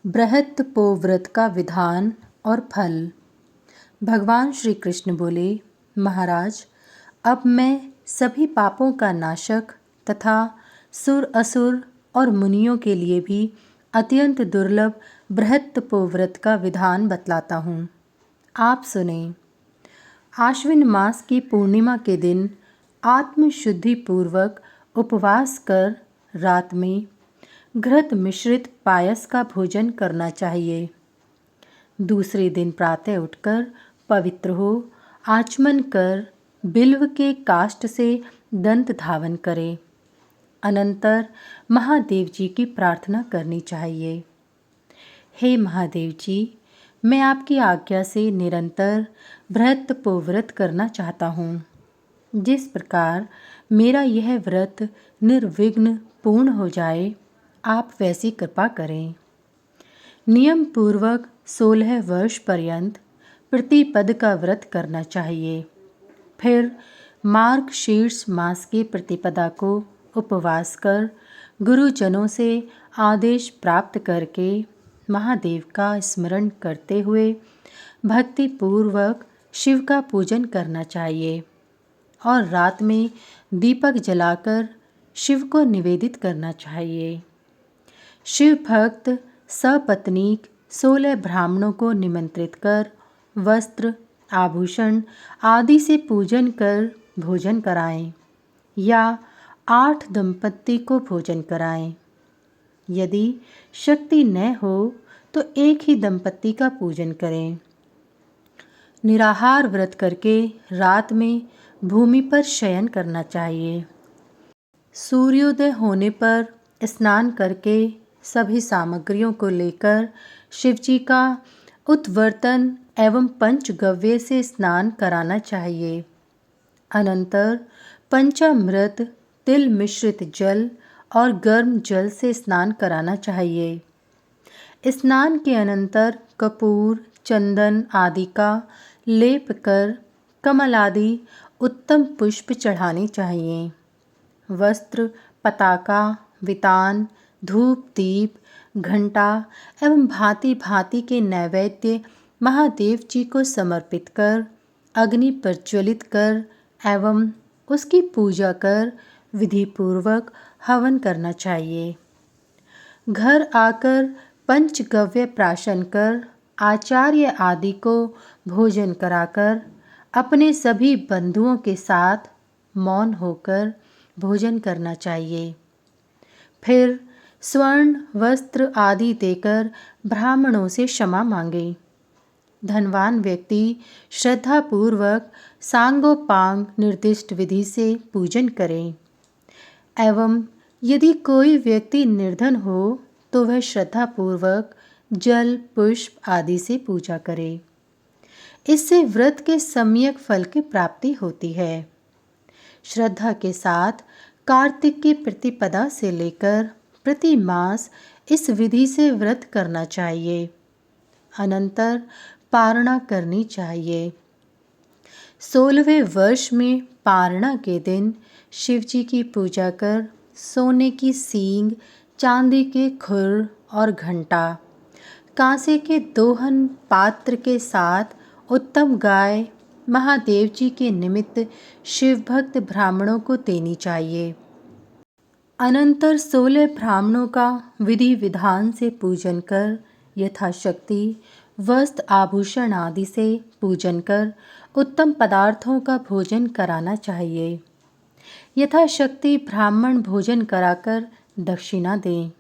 बृहत्पोव्रत का विधान और फल। भगवान श्री कृष्ण बोले, महाराज, अब मैं सभी पापों का नाशक तथा सुर असुर और मुनियों के लिए भी अत्यंत दुर्लभ बृहत्पोव्रत का विधान बतलाता हूँ। आप सुने। आश्विन मास की पूर्णिमा के दिन आत्मशुद्धि पूर्वक उपवास कर रात में घृत मिश्रित पायस का भोजन करना चाहिए। दूसरे दिन प्रातः उठकर पवित्र हो आचमन कर बिल्व के काष्ठ से दंत धावन करें। अनंतर महादेव जी की प्रार्थना करनी चाहिए। हे महादेव जी, मैं आपकी आज्ञा से निरंतर बृहत्पोव्रत करना चाहता हूँ। जिस प्रकार मेरा यह व्रत निर्विघ्न पूर्ण हो जाए, आप वैसी कृपा करें। नियम पूर्वक 16 वर्ष पर्यंत प्रतिपद का व्रत करना चाहिए। फिर मार्गशीर्ष मास की प्रतिपदा को उपवास कर गुरुजनों से आदेश प्राप्त करके महादेव का स्मरण करते हुए भक्ति पूर्वक शिव का पूजन करना चाहिए और रात में दीपक जलाकर शिव को निवेदित करना चाहिए। शिव भक्त सपत्नीक 16 ब्राह्मणों को निमंत्रित कर वस्त्र आभूषण आदि से पूजन कर भोजन कराएं या 8 दंपत्ति को भोजन कराएं। यदि शक्ति न हो तो एक ही दंपत्ति का पूजन करें। निराहार व्रत करके रात में भूमि पर शयन करना चाहिए। सूर्योदय होने पर स्नान करके सभी सामग्रियों को लेकर शिवजी का उत्वर्तन एवं पंचगव्य से स्नान कराना चाहिए। अनंतर पंचामृत तिल मिश्रित जल और गर्म जल से स्नान कराना चाहिए। स्नान के अनंतर कपूर चंदन आदि का लेप कर कमल आदि उत्तम पुष्प चढ़ाने चाहिए। वस्त्र पताका वितान धूप दीप घंटा एवं भांति भांति के नैवेद्य महादेव जी को समर्पित कर अग्नि प्रज्वलित कर एवं उसकी पूजा कर विधि पूर्वक हवन करना चाहिए। घर आकर पंचगव्य प्राशन कर आचार्य आदि को भोजन कराकर अपने सभी बंधुओं के साथ मौन होकर भोजन करना चाहिए। फिर स्वर्ण वस्त्र आदि देकर ब्राह्मणों से क्षमा मांगे। धनवान व्यक्ति श्रद्धापूर्वक सांगोपांग निर्दिष्ट विधि से पूजन करें एवं यदि कोई व्यक्ति निर्धन हो तो वह श्रद्धापूर्वक जल पुष्प आदि से पूजा करे। इससे व्रत के सम्यक फल की प्राप्ति होती है। श्रद्धा के साथ कार्तिक की प्रतिपदा से लेकर प्रति मास इस विधि से व्रत करना चाहिए। अनंतर पारणा करनी चाहिए। 16वें वर्ष में पारणा के दिन शिवजी की पूजा कर सोने की सींग चांदी के खुर और घंटा कांसे के दोहन पात्र के साथ उत्तम गाय महादेव जी के निमित्त शिव भक्त ब्राह्मणों को देनी चाहिए। अनंतर 16 ब्राह्मणों का विधि विधान से पूजन कर यथाशक्ति वस्त्र आभूषण आदि से पूजन कर उत्तम पदार्थों का भोजन कराना चाहिए। यथाशक्ति ब्राह्मण भोजन कराकर दक्षिणा दें।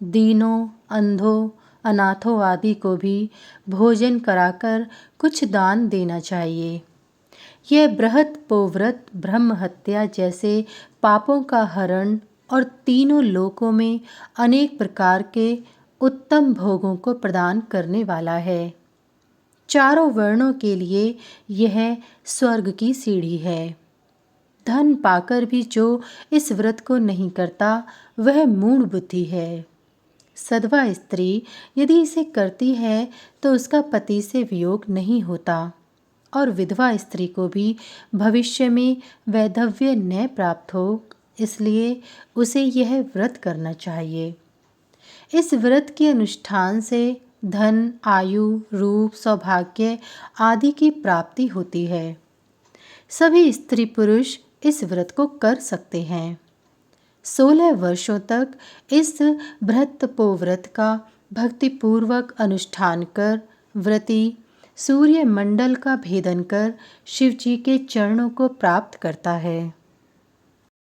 दीनों अंधों अनाथों आदि को भी भोजन कराकर कुछ दान देना चाहिए। यह बृहत्पोव्रत ब्रह्म हत्या जैसे पापों का हरण और तीनों लोकों में अनेक प्रकार के उत्तम भोगों को प्रदान करने वाला है। चारों वर्णों के लिए यह स्वर्ग की सीढ़ी है। धन पाकर भी जो इस व्रत को नहीं करता वह मूढ़ बुद्धि है। सधवा स्त्री यदि इसे करती है तो उसका पति से वियोग नहीं होता और विधवा स्त्री को भी भविष्य में वैधव्य न प्राप्त हो, इसलिए उसे यह व्रत करना चाहिए। इस व्रत के अनुष्ठान से धन, आयु, रूप, सौभाग्य आदि की प्राप्ति होती है। सभी स्त्री पुरुष इस व्रत को कर सकते हैं। 16 वर्षों तक इस बृहत्तपोव्रत का भक्तिपूर्वक अनुष्ठान कर व्रती सूर्य मंडल का भेदन कर शिव जी के चरणों को प्राप्त करता है।